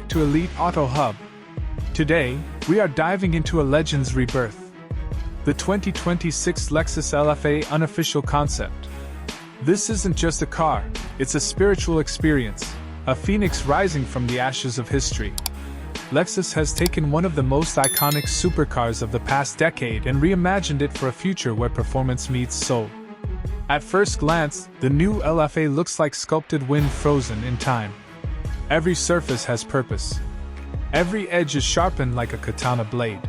back to Elite Auto Hub. Today, we are diving into a legend's rebirth. The 2026 Lexus LFA Unofficial Concept. This isn't just a car, it's a spiritual experience, a phoenix rising from the ashes of history. Lexus has taken one of the most iconic supercars of the past decade and reimagined it for a future where performance meets soul. At first glance, the new LFA looks like sculpted wind frozen in time. Every surface has purpose. Every edge is sharpened like a katana blade.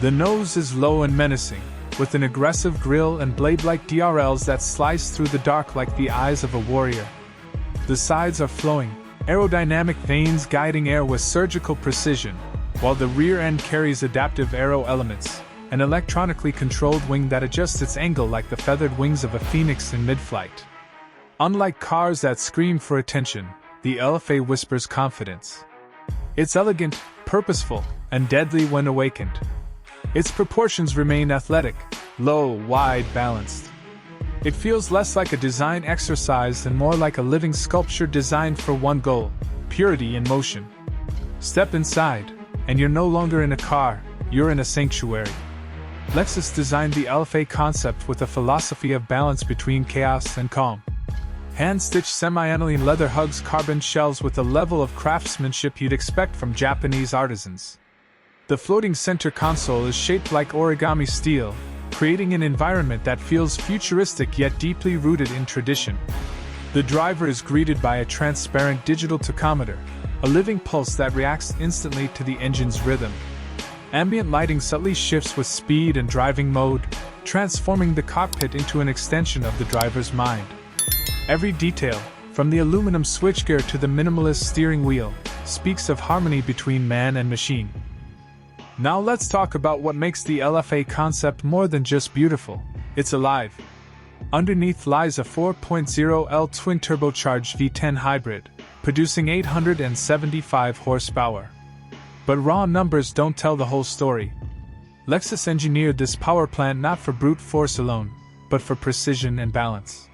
The nose is low and menacing, with an aggressive grille and blade-like DRLs that slice through the dark like the eyes of a warrior. The sides are flowing, aerodynamic veins guiding air with surgical precision, while the rear end carries adaptive aero elements, an electronically controlled wing that adjusts its angle like the feathered wings of a phoenix in mid-flight. Unlike cars that scream for attention, the LFA whispers confidence. It's elegant, purposeful, and deadly when awakened. Its proportions remain athletic, low, wide, balanced. It feels less like a design exercise and more like a living sculpture designed for one goal: purity in motion. Step inside, and you're no longer in a car, you're in a sanctuary. Lexus designed the LFA concept with a philosophy of balance between chaos and calm. Hand-stitched semi-aniline leather hugs carbon shells with a level of craftsmanship you'd expect from Japanese artisans. The floating center console is shaped like origami steel, creating an environment that feels futuristic yet deeply rooted in tradition. The driver is greeted by a transparent digital tachometer, a living pulse that reacts instantly to the engine's rhythm. Ambient lighting subtly shifts with speed and driving mode, transforming the cockpit into an extension of the driver's mind. Every detail, from the aluminum switchgear to the minimalist steering wheel, speaks of harmony between man and machine. Now let's talk about what makes the LFA concept more than just beautiful. It's alive. Underneath lies a 4.0L twin-turbocharged V10 hybrid, producing 875 horsepower. But raw numbers don't tell the whole story. Lexus engineered this power plant not for brute force alone, but for precision and balance.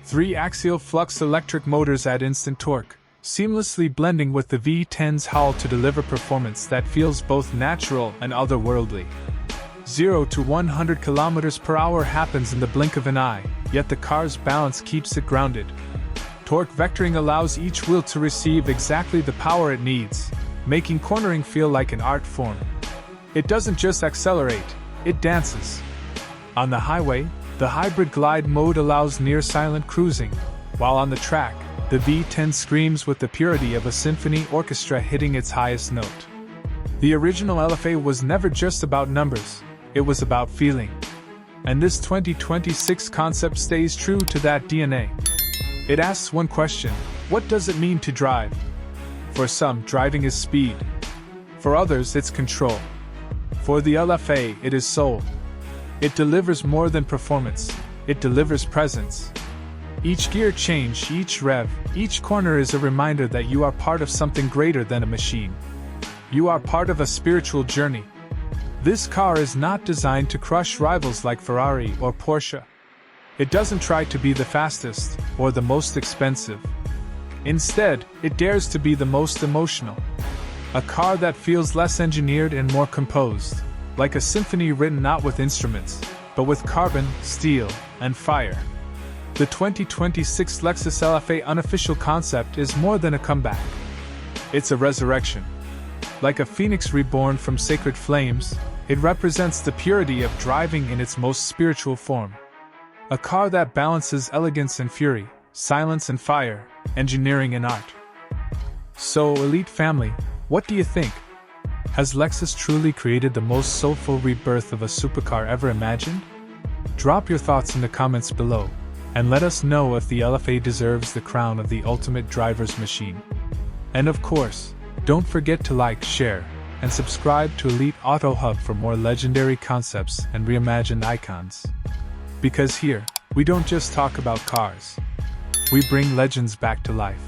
3 axial flux electric motors add instant torque, seamlessly blending with the V10's howl to deliver performance that feels both natural and otherworldly. 0 to 100 km/h happens in the blink of an eye, yet the car's balance keeps it grounded. Torque vectoring allows each wheel to receive exactly the power it needs, making cornering feel like an art form. It doesn't just accelerate, it dances. On the highway, the hybrid glide mode allows near-silent cruising, while on the track, the V10 screams with the purity of a symphony orchestra hitting its highest note. The original LFA was never just about numbers, it was about feeling. And this 2026 concept stays true to that DNA. It asks one question: what does it mean to drive? For some, driving is speed. For others, it's control. For the LFA, it is soul. It delivers more than performance, it delivers presence. Each gear change, each rev, each corner is a reminder that you are part of something greater than a machine. You are part of a spiritual journey. This car is not designed to crush rivals like Ferrari or Porsche. It doesn't try to be the fastest or the most expensive. Instead, it dares to be the most emotional. A car that feels less engineered and more composed, like a symphony written not with instruments, but with carbon, steel, and fire. The 2026 Lexus LFA Unofficial Concept is more than a comeback. It's a resurrection. Like a phoenix reborn from sacred flames, it represents the purity of driving in its most spiritual form. A car that balances elegance and fury, silence and fire, engineering and art. So, Elite family, what do you think? Has Lexus truly created the most soulful rebirth of a supercar ever imagined? Drop your thoughts in the comments below, and let us know if the LFA deserves the crown of the ultimate driver's machine. And of course, don't forget to like, share, and subscribe to Elite Auto Hub for more legendary concepts and reimagined icons. Because here, we don't just talk about cars. We bring legends back to life.